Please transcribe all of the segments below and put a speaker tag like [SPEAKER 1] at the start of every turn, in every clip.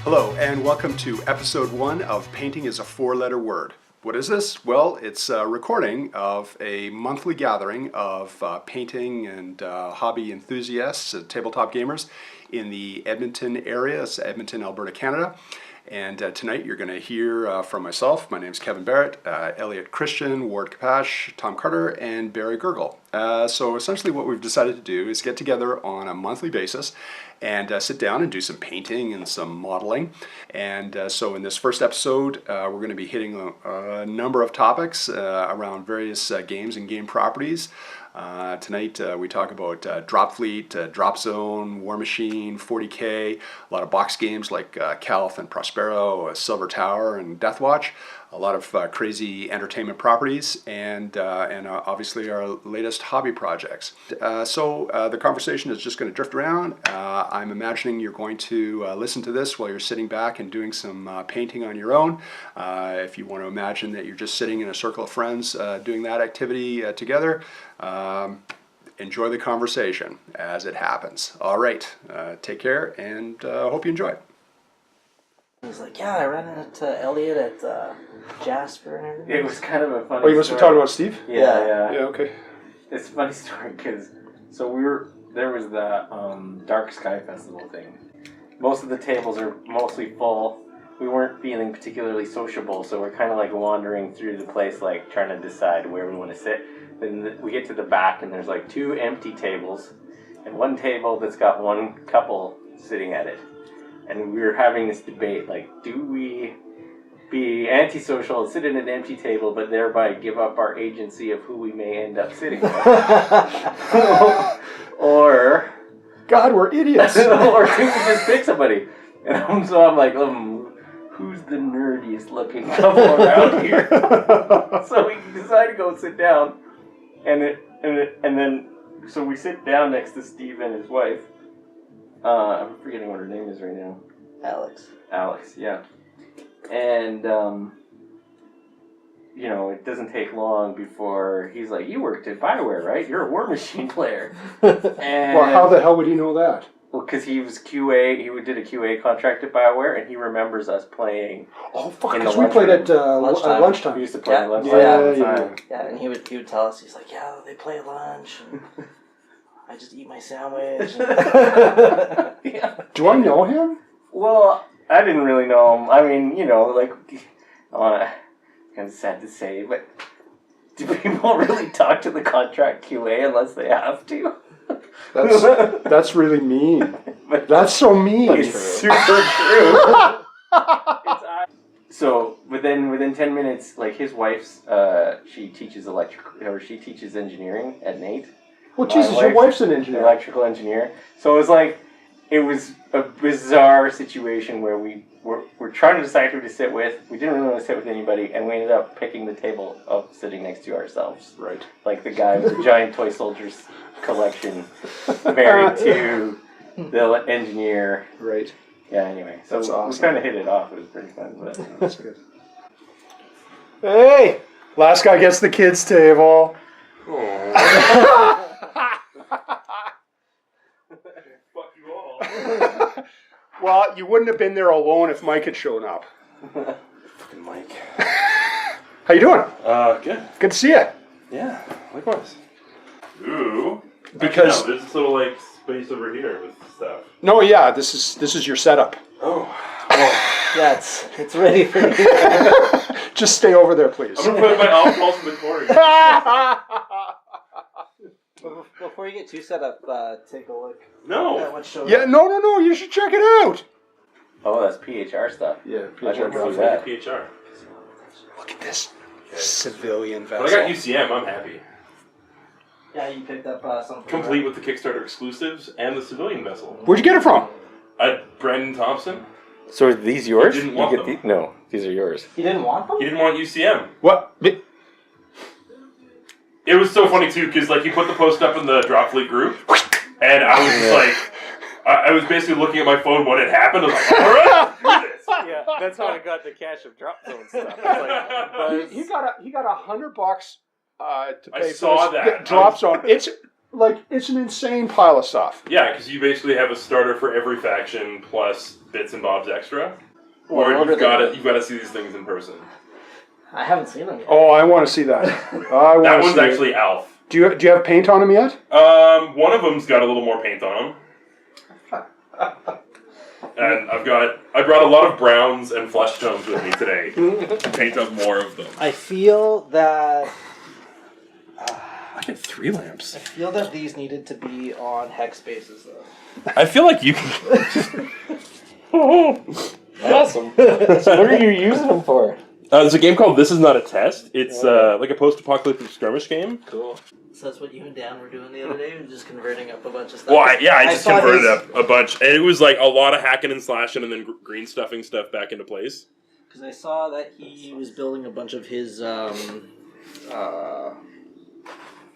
[SPEAKER 1] Hello, and welcome to episode 1 of Painting is a Four-Letter Word. What is this? Well, it's a recording of a monthly gathering of painting and hobby enthusiasts, tabletop gamers in the Edmonton area. It's Edmonton, Alberta, Canada. And tonight you're going to hear from myself. My name's Kevin Barrett, Elliot Christian, Kapach, Tom Carter, and Barry Gergel. So essentially what we've decided to do is get together on a monthly basis and sit down and do some painting and some modeling. And so in this first episode, we're going to be hitting a number of topics around various games and game properties. Tonight we talk about Drop Fleet, Drop Zone, War Machine, 40K, a lot of box games like Calif and Prospero, Silver Tower and Deathwatch, a lot of crazy entertainment properties, and obviously our latest hobby projects. So the conversation is just going to drift around. I'm imagining you're going to listen to this while you're sitting back and doing some painting on your own. If you want to imagine that you're just sitting in a circle of friends doing that activity together, enjoy the conversation as it happens. All right, take care and hope you enjoy it.
[SPEAKER 2] He's like, yeah, I ran into Elliot at Jasper and everything.
[SPEAKER 3] It was kind of a funny story.
[SPEAKER 1] Oh, you must be talking about Steve?
[SPEAKER 3] Yeah.
[SPEAKER 1] Yeah, okay.
[SPEAKER 3] It's a funny story because, there was the Dark Sky Festival thing. Most of the tables are mostly full. We weren't feeling particularly sociable, so we're kind of like wandering through the place, like trying to decide where we want to sit. Then we get to the back and there's like 2 empty tables and one table that's got one couple sitting at it. And we were having this debate, like, do we be antisocial and sit at an empty table, but thereby give up our agency of who we may end up sitting with? Or...
[SPEAKER 1] God, we're idiots!
[SPEAKER 3] Or do we just pick somebody? And so I'm like, who's the nerdiest looking couple around here? So we decide to go sit down, and then we sit down next to Steve and his wife. I'm forgetting what her name is right now. Alex, yeah. And, it doesn't take long before he's like, you worked at BioWare, right? You're a War Machine player. And,
[SPEAKER 1] well, how the hell would he know that?
[SPEAKER 3] Well, because he was QA, he did a QA contract at BioWare, and he remembers us playing.
[SPEAKER 1] Oh, fuck, because we played at lunchtime.
[SPEAKER 3] We used to play at lunchtime all the time.
[SPEAKER 2] Yeah, and he would tell us, he's like, yeah, they play at lunch, and I just eat my sandwich.
[SPEAKER 3] Yeah.
[SPEAKER 1] Do I know him?
[SPEAKER 3] Well, I didn't really know him. I mean, kind of sad to say, but do people really talk to the contract QA unless they have to?
[SPEAKER 1] That's really mean. That's so mean.
[SPEAKER 3] It's super true. So within 10 minutes, like his wife's, she teaches engineering at NAIT.
[SPEAKER 1] Well, Jesus, your wife's an engineer.
[SPEAKER 3] Electrical engineer. So it was a bizarre situation where we're trying to decide who to sit with. We didn't really want to sit with anybody, and we ended up picking the table of sitting next to ourselves.
[SPEAKER 1] Right.
[SPEAKER 3] Like the guy with the giant toy soldiers collection married to the engineer.
[SPEAKER 1] Right.
[SPEAKER 3] Yeah, anyway. So
[SPEAKER 1] that's awesome.
[SPEAKER 3] We kind of hit it off. It was pretty fun. But,
[SPEAKER 1] that's good. Hey! Last guy gets the kids' table.
[SPEAKER 4] Fuck you all.
[SPEAKER 1] Well, you wouldn't have been there alone if Mike had shown up.
[SPEAKER 4] Fucking Mike.
[SPEAKER 1] How you doing?
[SPEAKER 4] Good.
[SPEAKER 1] Good to see you.
[SPEAKER 4] Yeah, likewise. Ooh.
[SPEAKER 1] Because
[SPEAKER 4] actually, no, there's this little like space over here with stuff.
[SPEAKER 1] No, yeah, this is your setup.
[SPEAKER 4] Oh.
[SPEAKER 2] Well, yeah, it's ready for you.
[SPEAKER 1] Just stay over there, please.
[SPEAKER 4] I'm gonna put my outpost in the corner.
[SPEAKER 2] Before you get too set up, take a look.
[SPEAKER 4] No.
[SPEAKER 2] At what show.
[SPEAKER 1] Yeah, no, you should check it out.
[SPEAKER 3] oh, that's PHR stuff.
[SPEAKER 1] Yeah,
[SPEAKER 3] I didn't see
[SPEAKER 4] Like
[SPEAKER 3] that.
[SPEAKER 4] PHR.
[SPEAKER 1] Look at this civilian vessel.
[SPEAKER 4] But I got UCM, I'm happy.
[SPEAKER 2] Yeah, you picked up something.
[SPEAKER 4] Complete with the Kickstarter exclusives and the civilian vessel.
[SPEAKER 1] Where'd you get it from?
[SPEAKER 4] Brandon Thompson.
[SPEAKER 3] So are these yours?
[SPEAKER 4] He didn't want them.
[SPEAKER 3] No, these are yours.
[SPEAKER 2] You didn't want them?
[SPEAKER 4] He didn't want UCM.
[SPEAKER 1] What?
[SPEAKER 4] It was so funny too, because like he put the post up in the Drop Fleet group, and I was just like, I was basically looking at my phone when it happened. I was like, all right, do this.
[SPEAKER 3] Yeah, that's how I got the cache of Drop Zone stuff.
[SPEAKER 1] He got $100 to pay
[SPEAKER 4] I saw
[SPEAKER 1] for this
[SPEAKER 4] that.
[SPEAKER 1] Drop Zone. like, it's an insane pile of stuff.
[SPEAKER 4] Yeah, because you basically have a starter for every faction plus bits and bobs extra.
[SPEAKER 2] Well,
[SPEAKER 4] Or
[SPEAKER 2] what are
[SPEAKER 4] you've got
[SPEAKER 2] they?
[SPEAKER 4] to see these things in person.
[SPEAKER 2] I haven't seen them yet.
[SPEAKER 1] Oh, I want to see that.
[SPEAKER 4] That one's actually Alf.
[SPEAKER 1] Do you have paint on him yet?
[SPEAKER 4] One of them's got a little more paint on them. And I brought a lot of browns and flesh tones with me today to paint up more of them.
[SPEAKER 2] I feel that
[SPEAKER 4] I get 3 lamps.
[SPEAKER 2] I feel that these needed to be on hex spaces though.
[SPEAKER 4] I feel like you can.
[SPEAKER 3] Awesome. So what are you using them for?
[SPEAKER 4] There's a game called This Is Not a Test. It's like a post-apocalyptic skirmish game.
[SPEAKER 3] Cool.
[SPEAKER 2] So that's what you and Dan were doing the other day? We were just converting up a bunch of stuff.
[SPEAKER 4] Well, I just
[SPEAKER 2] saw
[SPEAKER 4] converted
[SPEAKER 2] his-
[SPEAKER 4] up a bunch, and it was like a lot of hacking and slashing, and then green stuffing stuff back into place.
[SPEAKER 2] Because I saw that he was building a bunch of his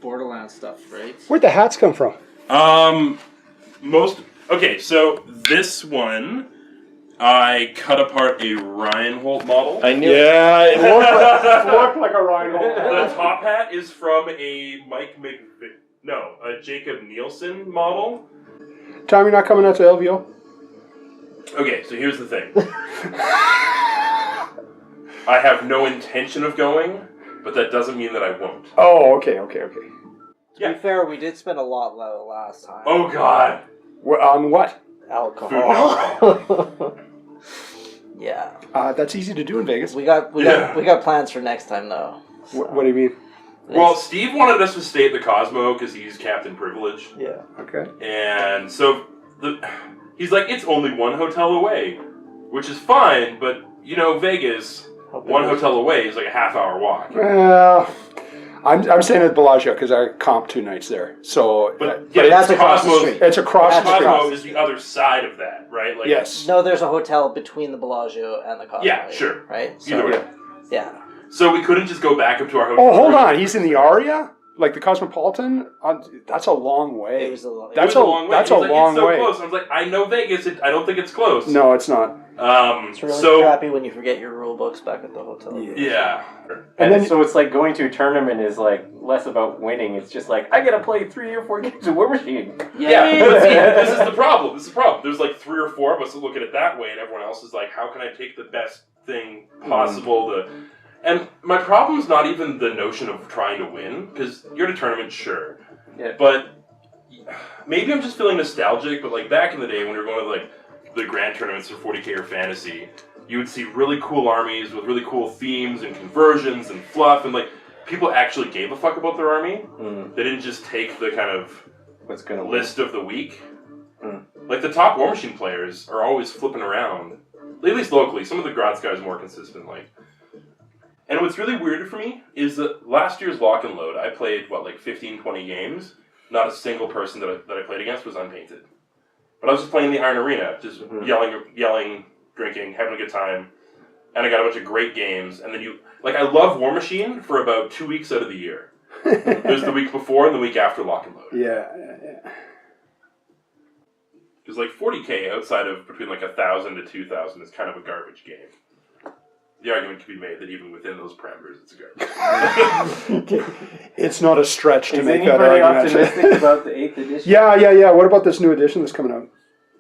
[SPEAKER 2] Borderlands stuff, right?
[SPEAKER 1] Where'd the hats come from?
[SPEAKER 4] Okay, so this one, I cut apart a Reinhold model.
[SPEAKER 3] I knew.
[SPEAKER 1] Yeah, it looked like a rhino.
[SPEAKER 4] The top hat is from a Jacob Nielsen model.
[SPEAKER 1] Tom, you're not coming out to LVO?
[SPEAKER 4] Okay, so here's the thing. I have no intention of going, but that doesn't mean that I won't.
[SPEAKER 1] Oh, okay.
[SPEAKER 2] To be fair, we did spend a lot last time.
[SPEAKER 4] Oh, God.
[SPEAKER 1] On what?
[SPEAKER 2] Alcohol. Yeah.
[SPEAKER 1] That's easy to do in Vegas.
[SPEAKER 2] We got plans for next time though. So.
[SPEAKER 1] What do you mean?
[SPEAKER 4] Well, Steve wanted us to stay at the Cosmo because he's Captain Privilege.
[SPEAKER 2] Yeah.
[SPEAKER 1] Okay.
[SPEAKER 4] And so he's like, it's only one hotel away, which is fine, but, Vegas, one hotel away is like a half-hour walk.
[SPEAKER 1] Well, I'm staying at Bellagio because I comped 2 nights there. So,
[SPEAKER 4] But
[SPEAKER 2] that's across the street.
[SPEAKER 1] it's across the street.
[SPEAKER 4] Cosmo is the other side of that, right? Like,
[SPEAKER 1] Yes.
[SPEAKER 2] No, there's a hotel between the Bellagio and the Cosmo.
[SPEAKER 4] Yeah, sure.
[SPEAKER 2] Right? So,
[SPEAKER 4] Either way.
[SPEAKER 2] yeah.
[SPEAKER 4] So we couldn't just go back up to our hotel.
[SPEAKER 1] Oh, hold on. He's in the Aria? Like the Cosmopolitan? That's a long way.
[SPEAKER 2] It was a long way.
[SPEAKER 1] That's
[SPEAKER 4] It was a long way.
[SPEAKER 1] That's
[SPEAKER 4] He
[SPEAKER 1] a
[SPEAKER 4] was like,
[SPEAKER 1] long
[SPEAKER 4] it's so
[SPEAKER 1] way.
[SPEAKER 4] close. I was like, I know Vegas. I don't think it's close.
[SPEAKER 1] No, it's not.
[SPEAKER 2] It's really crappy when you forget your rule books back at the hotel.
[SPEAKER 4] Yeah.
[SPEAKER 3] And
[SPEAKER 1] then-
[SPEAKER 3] so it's like going to a tournament is like less about winning. It's just like I gotta play 3 or 4 games of War Machine.
[SPEAKER 4] Yeah, but see, this is the problem. There's like 3 or 4 of us that look at it that way, and everyone else is like, how can I take the best thing possible to... And my problem's not even the notion of trying to win, because you're at a tournament, sure.
[SPEAKER 3] Yeah.
[SPEAKER 4] But maybe I'm just feeling nostalgic, but like back in the day when we were going to like the grand tournaments for 40K or Fantasy, you would see really cool armies with really cool themes and conversions and fluff, and like people actually gave a fuck about their army. They didn't just take the kind of
[SPEAKER 3] What's gonna
[SPEAKER 4] list of the week. Like the top War Machine players are always flipping around, at least locally. Some of the Graz guys are more consistent. And what's really weird for me is that last year's Lock and Load, I played, 15, 20 games. Not a single person that I played against was unpainted. But I was just playing the Iron Arena, just yelling, drinking, having a good time. And I got a bunch of great games. And then I love War Machine for about 2 weeks out of the year. There's the week before and the week after Lock and Load.
[SPEAKER 1] Yeah.
[SPEAKER 4] Because 40K outside of between 1,000 to 2,000 is kind of a garbage game. The argument could be made that even within those parameters, it's a garbage.
[SPEAKER 1] It's not a stretch to
[SPEAKER 3] Is
[SPEAKER 1] make that
[SPEAKER 3] anybody
[SPEAKER 1] argument.
[SPEAKER 3] optimistic about the 8th edition?
[SPEAKER 1] Yeah. What about this new edition that's coming out?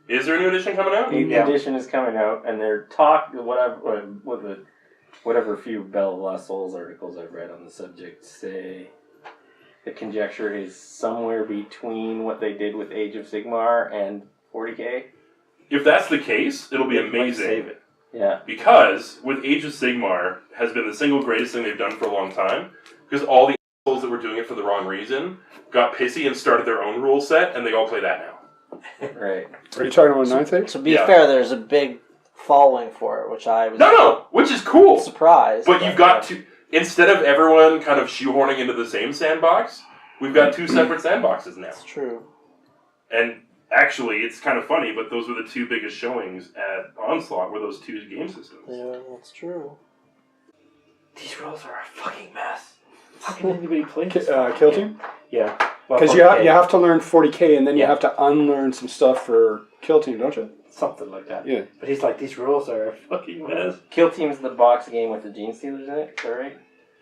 [SPEAKER 4] Is there a new edition coming out?
[SPEAKER 3] 8th edition is coming out, and they're whatever few Bell of Lost Souls articles I've read on the subject say the conjecture is somewhere between what they did with Age of Sigmar and 40K.
[SPEAKER 4] If that's the case, it'll be
[SPEAKER 3] It might
[SPEAKER 4] amazing.
[SPEAKER 3] save it. Yeah.
[SPEAKER 4] Because with Age of Sigmar has been the single greatest thing they've done for a long time. Because all the assholes that were doing it for the wrong reason got pissy and started their own rule set, and they all play that now.
[SPEAKER 3] Right.
[SPEAKER 1] Are you talking about 9th Age?
[SPEAKER 2] To be fair, there's a big following for it, which I was
[SPEAKER 4] No, which is cool.
[SPEAKER 2] surprised.
[SPEAKER 4] But you've got to, instead of everyone kind of shoehorning into the same sandbox, we've got 2 separate sandboxes now.
[SPEAKER 2] That's true.
[SPEAKER 4] And actually, it's kind of funny, but those were the 2 biggest showings at Onslaught, were those 2 game systems.
[SPEAKER 2] Yeah, that's true. These rules are a fucking mess.
[SPEAKER 3] How can anybody play this?
[SPEAKER 1] Kill Team?
[SPEAKER 3] Yeah.
[SPEAKER 1] Because you have to learn 40K and then you have to unlearn some stuff for Kill Team, don't you?
[SPEAKER 3] Something like that.
[SPEAKER 1] Yeah.
[SPEAKER 3] But he's like, these rules are a fucking mess. Kill Team's the box game with the Gene Stealers in it, is that right?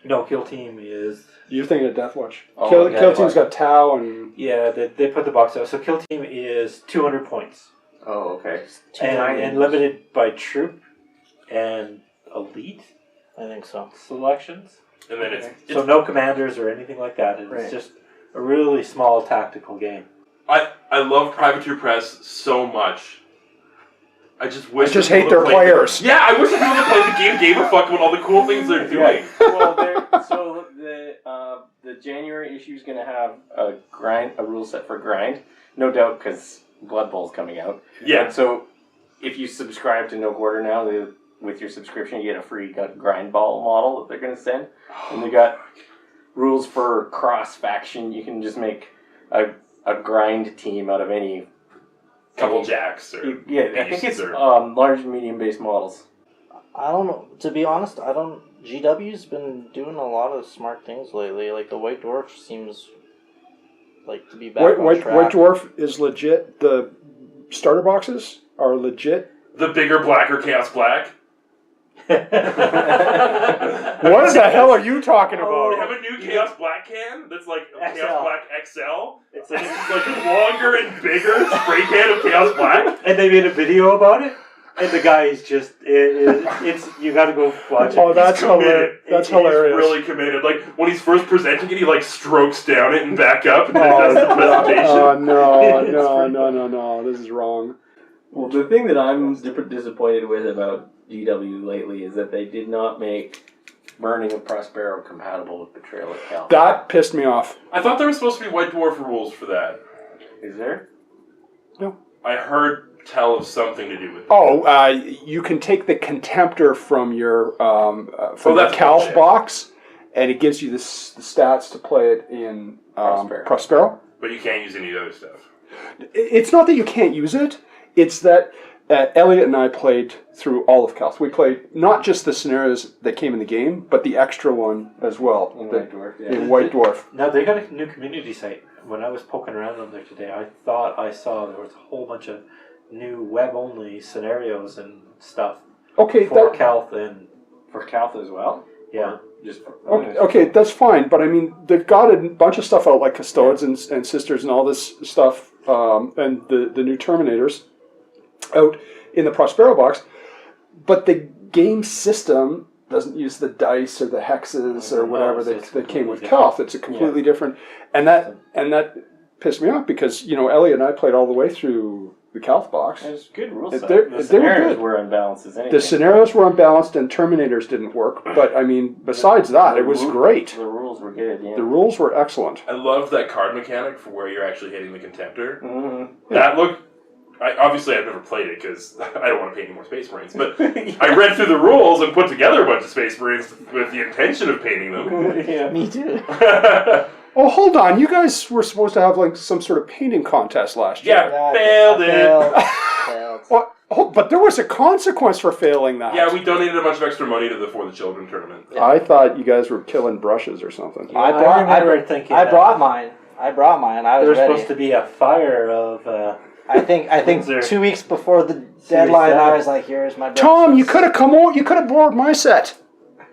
[SPEAKER 5] No, Kill Team is...
[SPEAKER 1] You're thinking of Deathwatch.
[SPEAKER 3] Oh,
[SPEAKER 1] Kill
[SPEAKER 3] Deathwatch.
[SPEAKER 1] Team's got Tau and...
[SPEAKER 5] Yeah, they put the box out. So Kill Team is 200 points.
[SPEAKER 3] Oh, okay.
[SPEAKER 5] And limited by troop and elite
[SPEAKER 2] I think so.
[SPEAKER 5] selections.
[SPEAKER 4] And then
[SPEAKER 5] So no commanders or anything like that. It's
[SPEAKER 2] Right.
[SPEAKER 5] just a really small tactical game.
[SPEAKER 4] I love Privateer Press so much. I just wish.
[SPEAKER 1] I just
[SPEAKER 4] that
[SPEAKER 1] hate
[SPEAKER 4] people
[SPEAKER 1] their
[SPEAKER 4] that play
[SPEAKER 1] players.
[SPEAKER 4] Yeah, I wish that people that play the game gave a fuck about all the cool things they're doing.
[SPEAKER 3] Well, so the January issue is going to have a rule set for grind, no doubt, because Blood Bowl's coming out.
[SPEAKER 4] Yeah.
[SPEAKER 3] And so if you subscribe to No Quarter now, with your subscription, you get a free grind ball model that they're going to send, and they got rules for cross faction. You can just make a grind team out of any.
[SPEAKER 4] Couple jacks or
[SPEAKER 3] Yeah, I think it's
[SPEAKER 4] or,
[SPEAKER 3] large and medium base models.
[SPEAKER 2] I don't know. To be honest, I don't. GW's been doing a lot of smart things lately. Like the White Dwarf seems like to be back on track.
[SPEAKER 1] White Dwarf is legit. The starter boxes are legit.
[SPEAKER 4] the bigger, blacker Chaos Black.
[SPEAKER 1] What the hell are you talking
[SPEAKER 4] They
[SPEAKER 1] about?
[SPEAKER 4] have a new Chaos Black can that's like a
[SPEAKER 5] XL.
[SPEAKER 4] Chaos Black XL.
[SPEAKER 5] It's
[SPEAKER 4] And it's like a longer and bigger spray can of Chaos Black.
[SPEAKER 5] and they made a video about it, and the guy is just it's you got to go watch it.
[SPEAKER 1] Oh, that's
[SPEAKER 4] He's committed.
[SPEAKER 1] hilarious. That's
[SPEAKER 4] He's
[SPEAKER 1] hilarious.
[SPEAKER 4] really committed. Like when he's first presenting it, he like strokes down it and back up and then does the presentation.
[SPEAKER 1] Oh, no. This is wrong.
[SPEAKER 3] Well, the thing that I'm disappointed with about GW lately is that they did not make Burning of Prospero compatible with Betrayal at Cal.
[SPEAKER 1] That pissed me off.
[SPEAKER 4] I thought there was supposed to be White Dwarf rules for that.
[SPEAKER 3] Is there?
[SPEAKER 4] I heard tell of something to do with it.
[SPEAKER 1] Oh, you can take the Contemptor from your from the
[SPEAKER 4] that's
[SPEAKER 1] Calf
[SPEAKER 4] bullshit.
[SPEAKER 1] box, and it gives you the stats to play it in Prospero.
[SPEAKER 4] But you can't use any of the other stuff.
[SPEAKER 1] It's not that you can't use it. It's that Elliot and I played through all of Calth. We played not just the scenarios that came in the game, but the extra one as well.
[SPEAKER 3] In
[SPEAKER 1] the-
[SPEAKER 3] White Dwarf, yeah.
[SPEAKER 1] in White Dwarf.
[SPEAKER 5] No, they got a new community site. When I was poking around on there today, I thought I saw there was a whole bunch of new web-only scenarios and stuff
[SPEAKER 1] Okay,
[SPEAKER 5] for
[SPEAKER 1] that,
[SPEAKER 5] Calth and
[SPEAKER 3] For Calth as well?
[SPEAKER 5] yeah.
[SPEAKER 3] Just for,
[SPEAKER 1] okay, that's fine. But I mean, they've got a bunch of stuff out like Custodes and Sisters and all this stuff, and the new Terminators out in the Prospero box. But the game system doesn't use the dice or the hexes or whatever
[SPEAKER 5] so
[SPEAKER 1] that
[SPEAKER 5] it's
[SPEAKER 1] came with
[SPEAKER 5] completely
[SPEAKER 1] Calth. It's a completely different, and that pissed me off because Elliot and I played all the way through the Calth box.
[SPEAKER 3] There's good rules.
[SPEAKER 1] They-
[SPEAKER 3] The
[SPEAKER 1] they were
[SPEAKER 3] scenarios
[SPEAKER 1] good.
[SPEAKER 3] were unbalanced as anything.
[SPEAKER 1] The scenarios were unbalanced and Terminators didn't work. But I mean, besides that, it was great.
[SPEAKER 3] The rules were good, yeah.
[SPEAKER 1] The rules were excellent.
[SPEAKER 4] I loved that card mechanic for where you're actually hitting the Contemptor.
[SPEAKER 3] Mm-hmm.
[SPEAKER 4] That looked... obviously, I've never played it because I don't want to pay any more Space Marines. But I read through the rules and put together a bunch of Space Marines with the intention of painting them.
[SPEAKER 3] Yeah.
[SPEAKER 2] Me too.
[SPEAKER 1] Oh, hold on. You guys were supposed to have like some sort of painting contest last year.
[SPEAKER 4] Yeah, failed it.
[SPEAKER 2] Failed.
[SPEAKER 1] What? Oh, but there was a consequence for failing that.
[SPEAKER 4] Yeah, we donated a bunch of extra money to the For the Children tournament.
[SPEAKER 1] I thought you guys were killing brushes or something.
[SPEAKER 2] I
[SPEAKER 5] remember thinking
[SPEAKER 2] I
[SPEAKER 5] that.
[SPEAKER 2] brought mine. I
[SPEAKER 5] There
[SPEAKER 2] was
[SPEAKER 5] was
[SPEAKER 2] ready.
[SPEAKER 5] supposed to be a fire of
[SPEAKER 2] I think
[SPEAKER 5] Windsor.
[SPEAKER 2] 2 weeks before the deadline,
[SPEAKER 5] seven.
[SPEAKER 2] I was like, "Here's my."
[SPEAKER 1] Tom, you could have come over. You could have borrowed my set.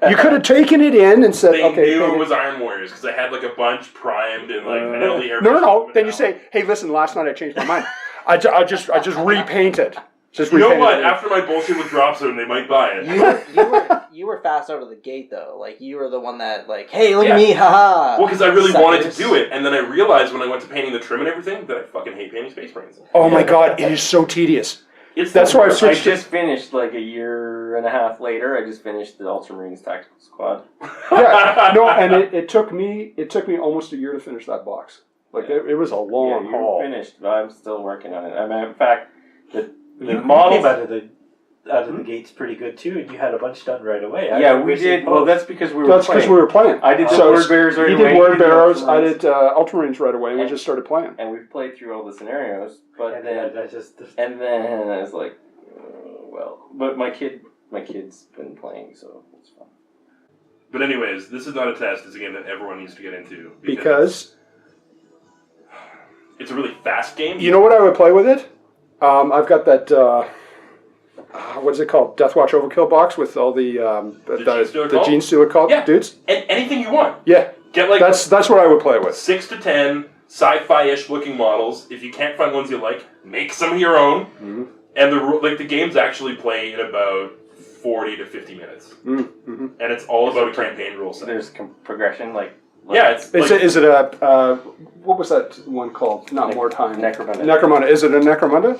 [SPEAKER 1] You could have taken it in and said,
[SPEAKER 4] They
[SPEAKER 1] "Okay."
[SPEAKER 4] knew
[SPEAKER 1] paint
[SPEAKER 4] it
[SPEAKER 1] it.
[SPEAKER 4] was Iron Warriors because I had like a bunch primed and like Italy air.
[SPEAKER 1] No. Then you say, "Hey, listen. Last night I changed my mind. I just repainted. Just
[SPEAKER 4] You know
[SPEAKER 1] repainted
[SPEAKER 4] what?
[SPEAKER 1] it."
[SPEAKER 4] After my bullshit with Drop Zone, they might buy it.
[SPEAKER 2] You were fast out of the gate though. Like you were the one that like, "Hey, look
[SPEAKER 4] Yeah.
[SPEAKER 2] at me, haha."
[SPEAKER 4] Well, because I really wanted to
[SPEAKER 2] Suckers.
[SPEAKER 4] do it, and then I realized when I went to painting the trim and everything that I fucking hate painting Space Marines.
[SPEAKER 1] Oh my God! It is so tedious.
[SPEAKER 4] It's
[SPEAKER 1] That's
[SPEAKER 4] the
[SPEAKER 1] why I
[SPEAKER 4] worst.
[SPEAKER 1] switched.
[SPEAKER 3] I just finished like a year and a half later. I just finished the Ultramarines Tactical Squad.
[SPEAKER 1] Yeah, no, and it took me almost a year to finish that box. Like it was a long
[SPEAKER 3] yeah,
[SPEAKER 1] haul.
[SPEAKER 3] you're finished, but I'm still working on it. I mean, in fact, the
[SPEAKER 5] you
[SPEAKER 3] models.
[SPEAKER 5] came out of the gates pretty good too, and you had a bunch done right away.
[SPEAKER 3] Yeah, we did. Well, that's because we were.
[SPEAKER 1] That's because we were playing.
[SPEAKER 3] I did the
[SPEAKER 1] So
[SPEAKER 3] Word Bearers right
[SPEAKER 1] You
[SPEAKER 3] away.
[SPEAKER 1] did Word
[SPEAKER 3] the
[SPEAKER 1] Bearers. I
[SPEAKER 3] Ultramarines,
[SPEAKER 1] did Ultramarines right away, and we
[SPEAKER 3] And-
[SPEAKER 1] just started playing.
[SPEAKER 3] and we've played through all the scenarios. But
[SPEAKER 5] and
[SPEAKER 3] then,
[SPEAKER 5] then I just
[SPEAKER 3] and then I was like, well, but my kid's been playing, so it's fun.
[SPEAKER 4] But anyways, this is not a test. It's a game that everyone needs to get into
[SPEAKER 1] Because
[SPEAKER 4] it's a really fast game.
[SPEAKER 1] you know what I would play with it? I've got that. what is it called? Deathwatch Overkill box with all the Gene Stealer
[SPEAKER 4] Yeah.
[SPEAKER 1] dudes.
[SPEAKER 4] And anything you want.
[SPEAKER 1] Yeah,
[SPEAKER 4] Get like
[SPEAKER 1] that's what I would play with.
[SPEAKER 4] 6 to 10 sci-fi-ish looking models. If you can't find ones you like, make some of your own.
[SPEAKER 1] Mm-hmm.
[SPEAKER 4] And the games actually play in about 40 to 50 minutes.
[SPEAKER 1] Mm-hmm.
[SPEAKER 4] And it's all about a campaign rule set.
[SPEAKER 3] There's progression,
[SPEAKER 4] Yeah, it's
[SPEAKER 1] Is it a what was that one called? Not More Time.
[SPEAKER 3] Necromunda.
[SPEAKER 1] Necromunda. Is it a Necromunda?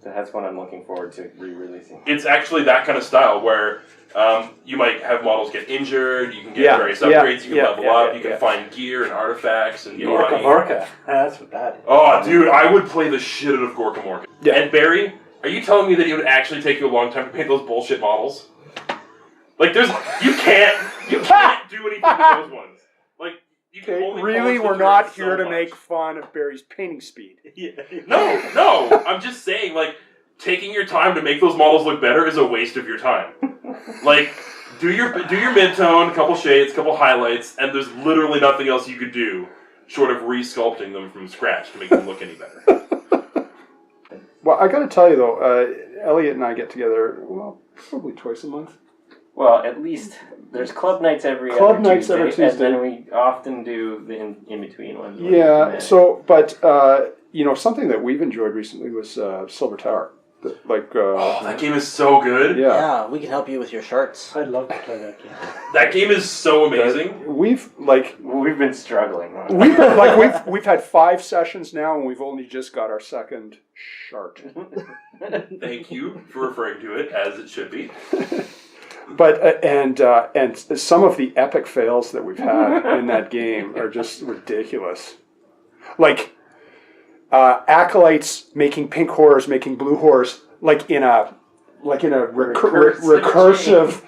[SPEAKER 3] That's one I'm looking forward to re-releasing.
[SPEAKER 4] It's actually that kind of style where you might have models get injured, you can get various upgrades, you can level up, you can find gear and artifacts and
[SPEAKER 5] Gorka
[SPEAKER 4] money.
[SPEAKER 5] Vorka. That's what that is.
[SPEAKER 4] Oh, dude, I would play the shit out of Gorka Morka.
[SPEAKER 1] Yeah.
[SPEAKER 4] And Barry, are you telling me that it would actually take you a long time to paint those bullshit models? Like, you can't do anything with those ones. Like, you can only
[SPEAKER 1] Really,
[SPEAKER 4] polish the
[SPEAKER 1] we're not
[SPEAKER 4] turds
[SPEAKER 1] here
[SPEAKER 4] so
[SPEAKER 1] to
[SPEAKER 4] much.
[SPEAKER 1] make fun of Barry's painting speed.
[SPEAKER 4] No, I'm just saying, like, taking your time to make those models look better is a waste of your time. Like, do your mid-tone, couple shades, couple highlights, and there's literally nothing else you could do short of re-sculpting them from scratch to make them look any better.
[SPEAKER 1] Well, I got to tell you though, Elliot and I get together probably twice a month.
[SPEAKER 3] Well, at least there's club nights every Tuesday, and then we often do the in-between ones.
[SPEAKER 1] Yeah. So, but something that we've enjoyed recently was Silver Tower.
[SPEAKER 4] That game is so good.
[SPEAKER 2] Yeah, we can help you with your shirts.
[SPEAKER 5] I'd love to play that game.
[SPEAKER 4] That game is so amazing.
[SPEAKER 1] We've
[SPEAKER 3] been struggling.
[SPEAKER 1] We've had 5 sessions now, and we've only just got our second shart.
[SPEAKER 4] Thank you for referring to it as it should be.
[SPEAKER 1] But and some of the epic fails that we've had in that game are just ridiculous. Like acolytes making pink horrors, making blue horrors, like in a recursive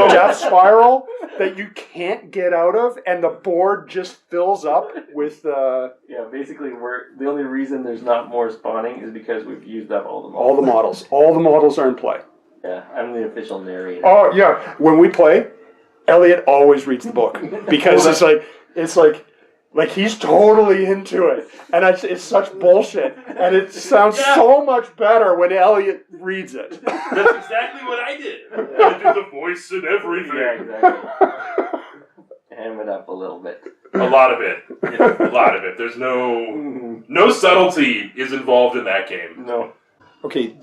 [SPEAKER 1] death spiral that you can't get out of, and the board just fills up with
[SPEAKER 3] Yeah, basically, the only reason there's not more spawning is because we've used up all the models.
[SPEAKER 1] all the models. All the models are in play.
[SPEAKER 3] Yeah, I'm the official narrator.
[SPEAKER 1] Oh yeah, when we play, Elliot always reads the book because it's like he's totally into it, and it's such bullshit, and it sounds so much better when Elliot reads it.
[SPEAKER 4] That's exactly what I did. I did the voice and everything.
[SPEAKER 3] Yeah, exactly. Ham it up a little bit.
[SPEAKER 4] A lot of it. A lot of it. There's no subtlety is involved in that game.
[SPEAKER 3] No.
[SPEAKER 1] Okay,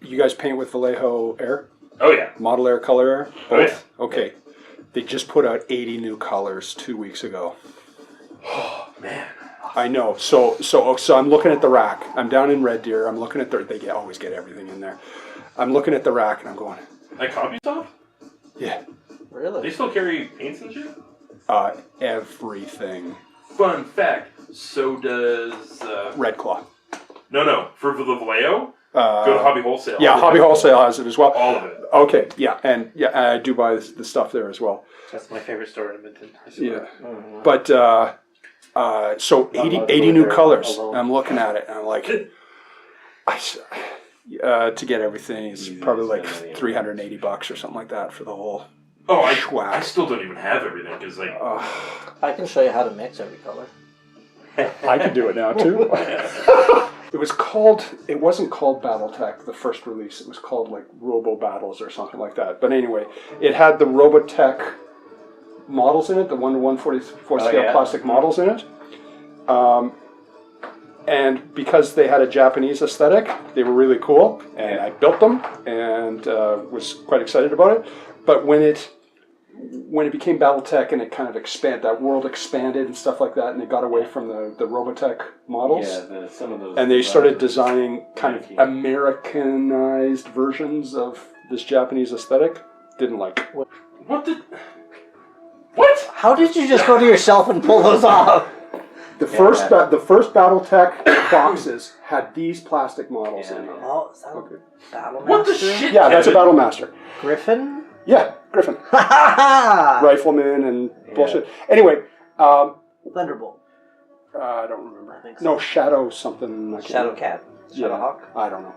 [SPEAKER 1] you guys paint with Vallejo Air?
[SPEAKER 4] Oh yeah.
[SPEAKER 1] Model Air, Color Air? Both?
[SPEAKER 4] Oh yeah.
[SPEAKER 1] Okay. They just put out 80 new colors 2 weeks ago.
[SPEAKER 4] Oh man.
[SPEAKER 1] I know. So I'm looking at the rack. I'm down in Red Deer. I'm looking at they always get everything in there. I'm looking at the rack and I'm going,
[SPEAKER 4] Like Computop?
[SPEAKER 1] yeah,
[SPEAKER 2] Really?
[SPEAKER 4] They still carry paints and shit?
[SPEAKER 1] everything.
[SPEAKER 4] Fun fact, so does
[SPEAKER 1] Red Claw.
[SPEAKER 4] No, for the Vallejo, go to Hobby Wholesale.
[SPEAKER 1] Yeah, Hobby Wholesale has it as well.
[SPEAKER 4] All of it.
[SPEAKER 1] Okay, yeah, and I do buy the stuff there as well.
[SPEAKER 5] That's my favorite store in Edmonton.
[SPEAKER 1] Yeah, but so 80 new colors. I'm looking at it and I'm like, to get everything is probably like $380 or something like that for the whole.
[SPEAKER 4] Oh, I still don't even have everything because like
[SPEAKER 2] I can show you how to mix every color.
[SPEAKER 1] I can do it now too. It wasn't called Battletech, the first release. It was called like Robo Battles or something like that. But anyway, it had the Robotech models in it, the 1/144 scale plastic models in it. And because they had a Japanese aesthetic, they were really cool. And I built them and was quite excited about it. But when it became Battletech and it kind of that world expanded and stuff like that, and they got away from the Robotech models.
[SPEAKER 3] Yeah, some of those.
[SPEAKER 1] And they started designing kind of Americanized versions of this Japanese aesthetic. Didn't like it.
[SPEAKER 4] what?
[SPEAKER 2] How did you just go to yourself and pull those off?
[SPEAKER 1] The first Battletech boxes had these plastic models in them.
[SPEAKER 2] Oh, is that a Battlemaster?
[SPEAKER 4] What the shit?
[SPEAKER 1] Yeah, that's a Battlemaster.
[SPEAKER 2] Griffin?
[SPEAKER 1] Yeah, Griffin. Rifleman and bullshit. Anyway,
[SPEAKER 2] Thunderbolt.
[SPEAKER 1] I don't remember.
[SPEAKER 2] I think so.
[SPEAKER 1] No, Shadow something.
[SPEAKER 2] Shadow Cat? Shadowhawk?
[SPEAKER 1] I don't know.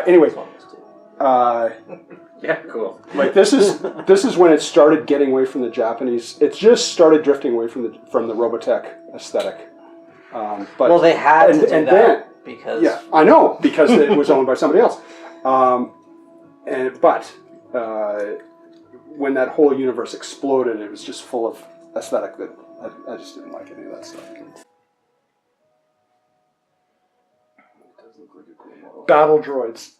[SPEAKER 1] Anyway,
[SPEAKER 3] Yeah, cool.
[SPEAKER 1] like this is when it started getting away from the Japanese. It just started drifting away from the Robotech aesthetic. But
[SPEAKER 2] Well, they had to do
[SPEAKER 1] and
[SPEAKER 2] that
[SPEAKER 1] then,
[SPEAKER 2] because...
[SPEAKER 1] yeah, I know, because it was owned by somebody else. But when that whole universe exploded, it was just full of aesthetic that I just didn't like any of that stuff. Battle Droids.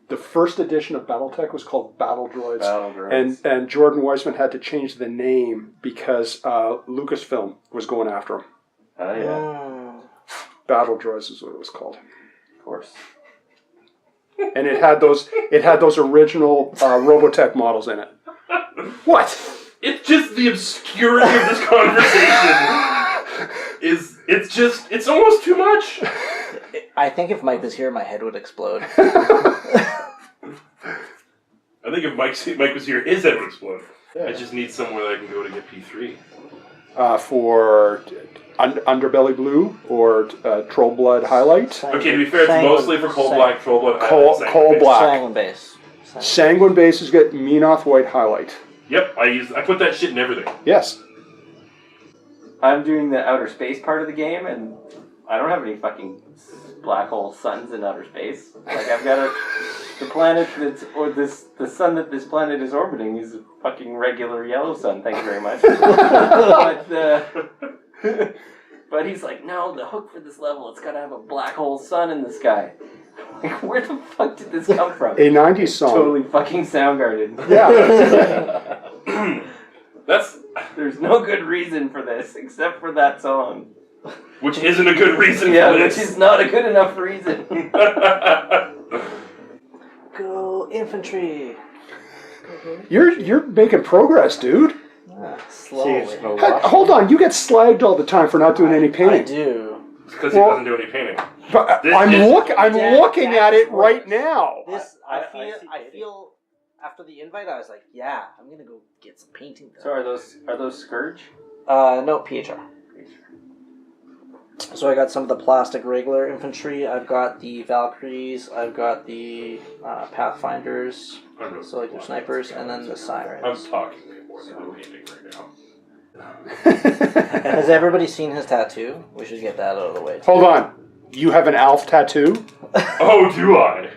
[SPEAKER 1] The first edition of Battletech was called Battle Droids.
[SPEAKER 3] Battle Droids.
[SPEAKER 1] And Jordan Weissman had to change the name because Lucasfilm was going after him.
[SPEAKER 3] Oh, yeah.
[SPEAKER 1] Battle Droids is what it was called.
[SPEAKER 3] Of course.
[SPEAKER 1] And it had those original Robotech models in it. What?
[SPEAKER 4] It's just the obscurity of this conversation. It's almost too much.
[SPEAKER 2] I think if Mike was here, my head would explode.
[SPEAKER 4] I think if Mike was here, his head would explode. I just need somewhere that I can go to get P3.
[SPEAKER 1] For Underbelly Blue or Troll Blood Highlight.
[SPEAKER 4] Okay, to be fair, it's mostly for Cold Black, Troll Blood,
[SPEAKER 1] Cold Black.
[SPEAKER 2] Sanguine base.
[SPEAKER 1] Sanguine Base has got Menoth White Highlight.
[SPEAKER 4] Yep, I put that shit in everything.
[SPEAKER 1] Yes.
[SPEAKER 3] I'm doing the outer space part of the game, and I don't have any fucking black hole suns in outer space. Like, I've got the planet the sun that this planet is orbiting is a fucking regular yellow sun, thank you very much. But he's like, no, the hook for this level, it's gotta have a black hole sun in the sky. Like, where the fuck did this come from?
[SPEAKER 1] A 90s song.
[SPEAKER 3] Totally fucking Soundgarden.
[SPEAKER 1] Yeah.
[SPEAKER 3] There's no good reason for this, except for that song.
[SPEAKER 4] Which isn't a good reason
[SPEAKER 3] Yeah,
[SPEAKER 4] for this.
[SPEAKER 3] which is not a good enough reason.
[SPEAKER 2] Go infantry.
[SPEAKER 1] You're making progress, dude.
[SPEAKER 2] Slowly.
[SPEAKER 1] Hold on, you get slagged all the time for not doing any painting.
[SPEAKER 2] I do.
[SPEAKER 4] It's because he doesn't do any painting.
[SPEAKER 1] But I'm looking at it right now.
[SPEAKER 2] This I feel after the invite I was like, yeah, I'm gonna go get some painting done.
[SPEAKER 3] So are those Scourge?
[SPEAKER 2] No, PHR. So I got some of the plastic regular infantry. I've got the Valkyries. I've got the Pathfinders. So like the snipers, and then the Sirens.
[SPEAKER 4] I'm talking more than painting right now.
[SPEAKER 2] Has everybody seen his tattoo? We should get that out of the way.
[SPEAKER 1] Hold on. You have an Alf tattoo?
[SPEAKER 4] Oh, do I?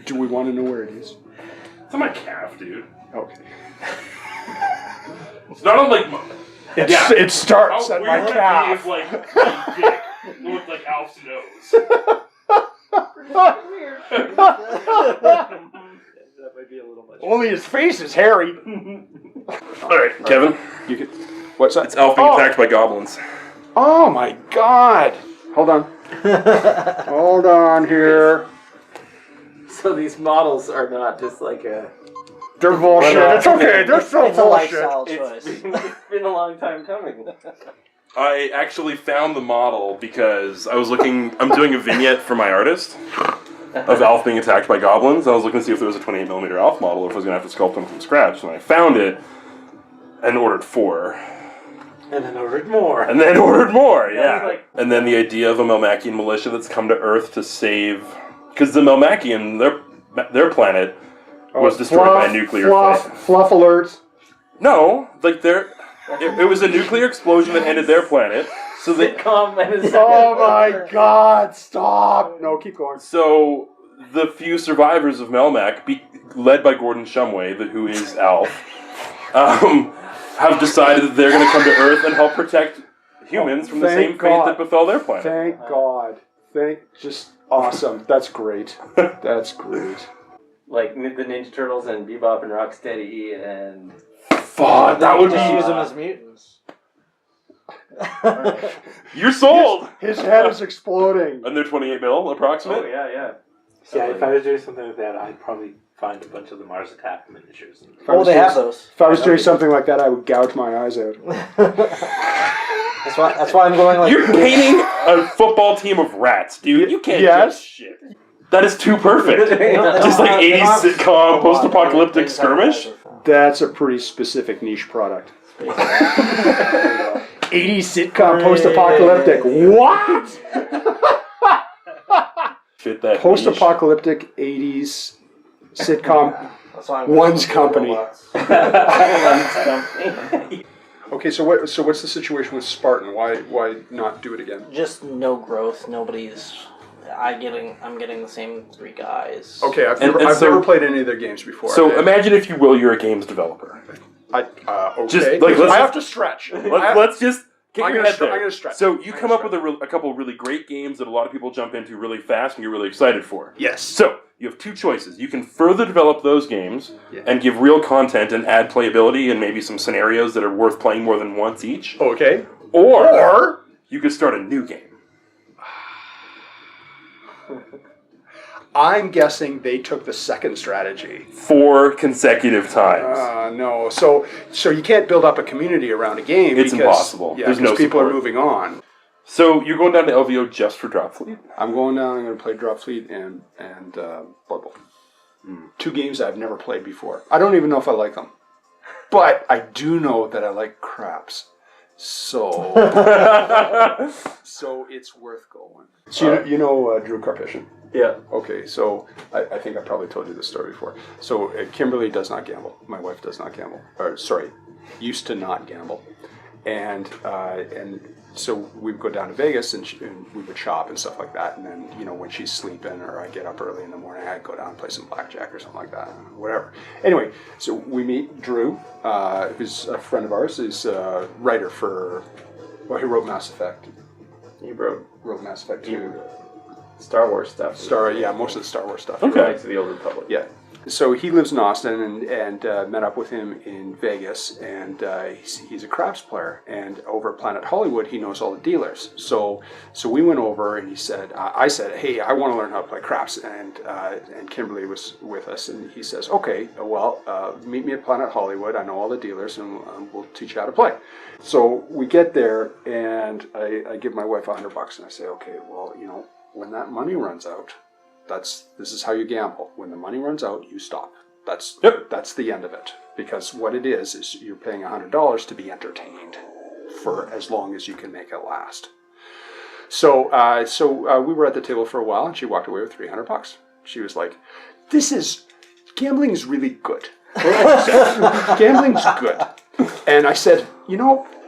[SPEAKER 1] Do we want to know where it is?
[SPEAKER 4] It's on my calf, dude.
[SPEAKER 1] Okay.
[SPEAKER 4] It's not on like my...
[SPEAKER 1] It starts
[SPEAKER 4] How
[SPEAKER 1] at
[SPEAKER 4] weird
[SPEAKER 1] my
[SPEAKER 4] would it
[SPEAKER 1] calf.
[SPEAKER 4] be if, like, my dick looked like Alf's nose?
[SPEAKER 5] That might be a little much.
[SPEAKER 1] Only his face is hairy.
[SPEAKER 4] Alright, Kevin.
[SPEAKER 1] You can. What's that?
[SPEAKER 4] It's Alf being attacked by goblins.
[SPEAKER 1] Oh my God! Hold on. Hold on here.
[SPEAKER 3] So these models are not just like a...
[SPEAKER 1] They're bullshit. It's okay. They're so
[SPEAKER 2] It's a
[SPEAKER 1] bullshit.
[SPEAKER 2] lifestyle
[SPEAKER 3] It's
[SPEAKER 2] choice.
[SPEAKER 3] been a long time coming.
[SPEAKER 4] I actually found the model because I was looking... I'm doing a vignette for my artist of Alf being attacked by goblins. I was looking to see if there was a 28mm Alf model or if I was going to have to sculpt him from scratch. And I found it and ordered 4.
[SPEAKER 5] And then ordered more.
[SPEAKER 4] And then ordered more, yeah.
[SPEAKER 3] Like-
[SPEAKER 4] And then the idea of a Melmacian militia that's come to Earth to save... Because the Melmacian, their planet, was destroyed by a nuclear fight.
[SPEAKER 1] Fluff alert.
[SPEAKER 4] No, like it was a nuclear explosion that ended their planet. So they...
[SPEAKER 3] Sitcom and a
[SPEAKER 1] Oh my God! Stop. No, keep going.
[SPEAKER 4] So the few survivors of Melmac, led by Gordon Shumway, who is Alf, have decided that they're going to come to Earth and help protect humans from the same fate that befell their planet.
[SPEAKER 1] Thank God. Just awesome. That's great. That's great.
[SPEAKER 3] Like the Ninja Turtles and Bebop and Rocksteady and...
[SPEAKER 4] Fuck, that would
[SPEAKER 2] just use
[SPEAKER 4] be...
[SPEAKER 2] them as mutants.
[SPEAKER 4] You're sold!
[SPEAKER 1] His head is exploding.
[SPEAKER 4] And they're 28mm, approximate?
[SPEAKER 3] Oh, yeah.
[SPEAKER 5] Yeah, if I was doing something like that, I'd probably find a bunch of the Mars Attack miniatures.
[SPEAKER 2] Oh, they have those.
[SPEAKER 1] If I was doing something like that, I would gouge my eyes out.
[SPEAKER 2] That's why I'm going like...
[SPEAKER 4] You're painting a football team of rats, dude. You can't do shit. That is too perfect. Just like 80s sitcom, post-apocalyptic skirmish.
[SPEAKER 1] That's a pretty specific niche product. 80s sitcom, post-apocalyptic. What?
[SPEAKER 4] Fit that
[SPEAKER 1] Post-apocalyptic 80s sitcom.
[SPEAKER 2] That's why I'm
[SPEAKER 1] One's
[SPEAKER 2] going
[SPEAKER 1] company.
[SPEAKER 2] robots.
[SPEAKER 1] Okay, so what's the situation with Spartan? Why not do it again?
[SPEAKER 2] Just no growth. Nobody's I'm getting the same 3 guys.
[SPEAKER 1] Okay, I've
[SPEAKER 4] And
[SPEAKER 1] never played any of their games before.
[SPEAKER 4] So imagine, if you will, you're a games developer.
[SPEAKER 1] Okay.
[SPEAKER 4] Just, like, let's-
[SPEAKER 1] I have to stretch.
[SPEAKER 4] Let's just get
[SPEAKER 1] I'm
[SPEAKER 4] your
[SPEAKER 1] gonna
[SPEAKER 4] head there.
[SPEAKER 1] I'm gonna stretch.
[SPEAKER 4] So you come up with a couple really great games that a lot of people jump into really fast and you're really excited for.
[SPEAKER 1] Yes.
[SPEAKER 4] So you have 2 choices. You can further develop those games
[SPEAKER 1] Yeah.
[SPEAKER 4] and give real content and add playability and maybe some scenarios that are worth playing more than once each.
[SPEAKER 1] Okay.
[SPEAKER 4] Or you could start a new game.
[SPEAKER 1] I'm guessing they took the second strategy.
[SPEAKER 4] 4 consecutive times.
[SPEAKER 1] No. So you can't build up a community around a game.
[SPEAKER 4] It's
[SPEAKER 1] because,
[SPEAKER 4] impossible.
[SPEAKER 1] Yeah,
[SPEAKER 4] There's
[SPEAKER 1] because
[SPEAKER 4] no
[SPEAKER 1] people
[SPEAKER 4] support.
[SPEAKER 1] are moving on.
[SPEAKER 4] So you're going down to LVO just for Drop Fleet?
[SPEAKER 1] I'm going down. I'm going to play Drop Fleet and Blood Bowl. 2 games I've never played before. I don't even know if I like them, but I do know that I like craps. So it's worth going. So you know Drew Karpyshyn?
[SPEAKER 5] Yeah.
[SPEAKER 1] Okay, so I think I probably told you this story before. So Kimberly does not gamble. My wife does not gamble. Or sorry, used to not gamble, and so we would go down to Vegas and we would shop and stuff like that. And then when she's sleeping or I get up early in the morning, I'd go down and play some blackjack or something like that, whatever. Anyway, so we meet Drew, who's a friend of ours. He's a writer for. Well, he wrote Mass Effect.
[SPEAKER 5] He wrote
[SPEAKER 1] Mass Effect 2.
[SPEAKER 5] Star Wars stuff.
[SPEAKER 1] Most of the Star Wars stuff.
[SPEAKER 5] Okay. To the Old Republic.
[SPEAKER 1] Yeah. So he lives in Austin and met up with him in Vegas, and he's a craps player. And over at Planet Hollywood, he knows all the dealers. So we went over, and he said, I said, hey, I want to learn how to play craps. And Kimberly was with us, and he says, okay, well, meet me at Planet Hollywood. I know all the dealers, and we'll teach you how to play. So we get there, and I give my wife $100, and I say, okay, well, when that money runs out, this is how you gamble. When the money runs out, you stop. That's the end of it. Because what it is you're paying $100 to be entertained for as long as you can make it last. So we were at the table for a while, and she walked away with $300. She was like, gambling is really good. Gambling's good. And I said,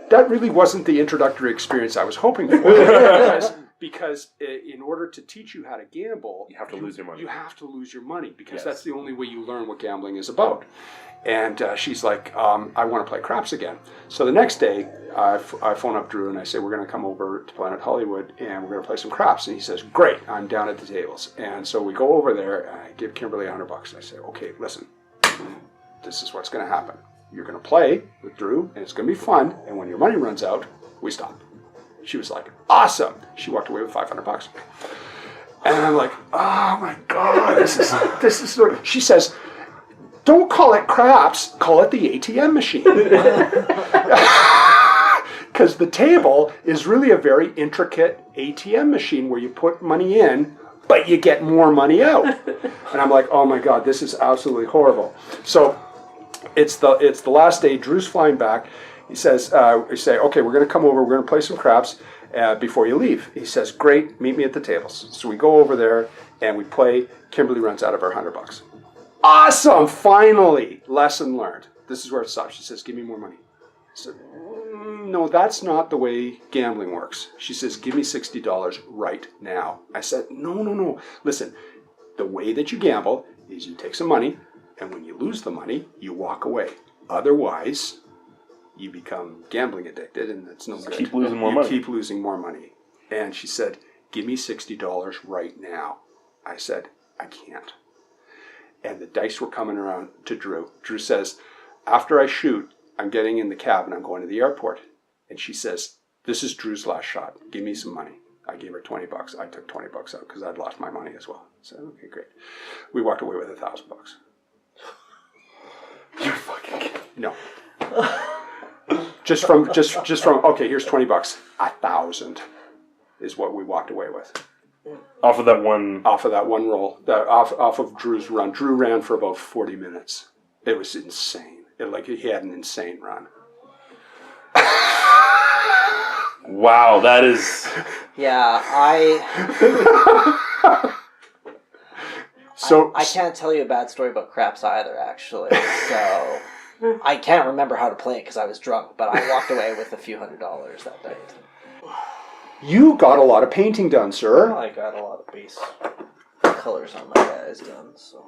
[SPEAKER 1] that really wasn't the introductory experience I was hoping for. Because in order to teach you how to gamble,
[SPEAKER 4] You have to lose your money.
[SPEAKER 1] You have to lose your money because
[SPEAKER 4] Yes.
[SPEAKER 1] that's the only way you learn what gambling is about. And she's like, I want to play craps again. So the next day, I phone up Drew and I say, we're going to come over to Planet Hollywood and we're going to play some craps. And he says, great, I'm down at the tables. And so we go over there and I give Kimberly $100. I say, okay, listen, this is what's going to happen. You're going to play with Drew and it's going to be fun. And when your money runs out, we stop. She was like, awesome. She walked away with $500. And I'm like, oh my God, this is. She says, don't call it craps, call it the ATM machine. Because the table is really a very intricate ATM machine where you put money in, but you get more money out. And I'm like, oh my God, this is absolutely horrible. So it's the last day. Drew's flying back. He says, we say, okay, we're going to come over, we're going to play some craps before you leave. He says, great, meet me at the tables. So we go over there and we play. Kimberly runs out of her $100. Awesome, finally, lesson learned. This is where it stops. She says, give me more money. I said, no, that's not the way gambling works. She says, give me $60 right now. I said, no. Listen, the way that you gamble is you take some money, and when you lose the money, you walk away. Otherwise, you become gambling addicted, and that's no good.
[SPEAKER 4] Keep losing more money.
[SPEAKER 1] You keep losing more money. And she said, give me $60 right now. I said, I can't. And the dice were coming around to Drew. Drew says, after I shoot, I'm getting in the cab and I'm going to the airport. And she says, this is Drew's last shot. Give me some money. I gave her $20. I took $20 out because I'd lost my money as well. I said, okay, great. We walked away with $1,000.
[SPEAKER 4] You're fucking kidding.
[SPEAKER 1] No. Just from okay, here's $20. 1,000 is what we walked away with.
[SPEAKER 4] Off of that one.
[SPEAKER 1] Off of that one roll. Off of Drew's run. Drew ran for about 40 minutes. It was insane. He had an insane run.
[SPEAKER 4] Wow, that is.
[SPEAKER 2] Yeah,
[SPEAKER 1] So
[SPEAKER 2] I can't tell you a bad story about craps either, actually. So I can't remember how to play it because I was drunk, but I walked away with a few $100s that night.
[SPEAKER 1] You got a lot of painting done, sir.
[SPEAKER 2] I got a lot of base colors on my guys done, so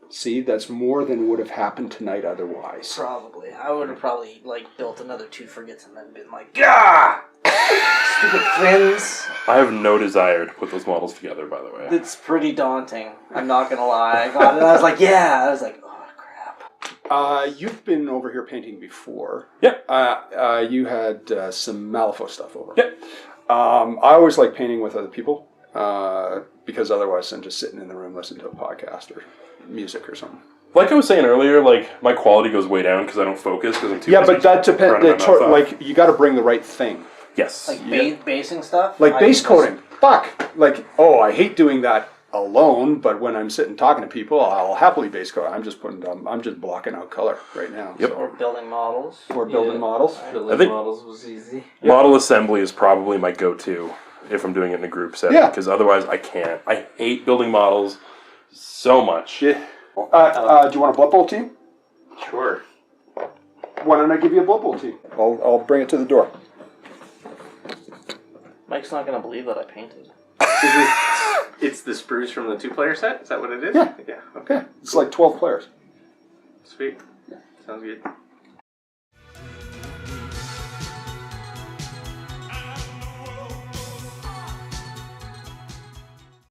[SPEAKER 1] See, that's more than would have happened tonight otherwise.
[SPEAKER 2] probably I would have probably like built another 2 frigates and then been like, "Gah! Stupid fins."
[SPEAKER 4] I have no desire to put those models together, by the way.
[SPEAKER 2] It's pretty daunting. I'm not gonna lie. I got it. I was like, "Yeah." I was like, "Oh crap."
[SPEAKER 1] You've been over here painting before.
[SPEAKER 4] Yeah.
[SPEAKER 1] You had some Malifaux stuff over.
[SPEAKER 4] Yeah.
[SPEAKER 1] I always like painting with other people because otherwise I'm just sitting in the room listening to a podcast or music or something.
[SPEAKER 4] Like I was saying earlier, like my quality goes way down because I don't focus because I'm too busy
[SPEAKER 1] but that depends.
[SPEAKER 4] running my mouth off.
[SPEAKER 1] Like you got to bring the right thing.
[SPEAKER 4] Yes.
[SPEAKER 2] Like basing stuff.
[SPEAKER 1] Like
[SPEAKER 2] I
[SPEAKER 1] base
[SPEAKER 2] just-
[SPEAKER 1] coating. Fuck. Like, I hate doing that alone, but when I'm sitting talking to people, I'll happily base coat. I'm just blocking out color right now.
[SPEAKER 4] Yep.
[SPEAKER 1] So.
[SPEAKER 2] Or building models.
[SPEAKER 1] Or building models.
[SPEAKER 3] Building
[SPEAKER 4] I think-
[SPEAKER 3] models was easy.
[SPEAKER 4] Model assembly is probably my go-to if I'm doing it in a group setting.
[SPEAKER 1] Yeah.
[SPEAKER 4] Because otherwise I can't. I hate building models so much.
[SPEAKER 1] Yeah. Do you want a Blood Bowl team?
[SPEAKER 3] Sure.
[SPEAKER 1] Why don't I give you a Blood Bowl team? I'll bring it to the door.
[SPEAKER 2] Mike's not gonna believe that I painted.
[SPEAKER 3] It's the spruce from the 2-player set? Is that what it is?
[SPEAKER 1] Yeah.
[SPEAKER 3] Yeah, okay.
[SPEAKER 1] Okay. It's like 12 players.
[SPEAKER 3] Sweet. Sounds good.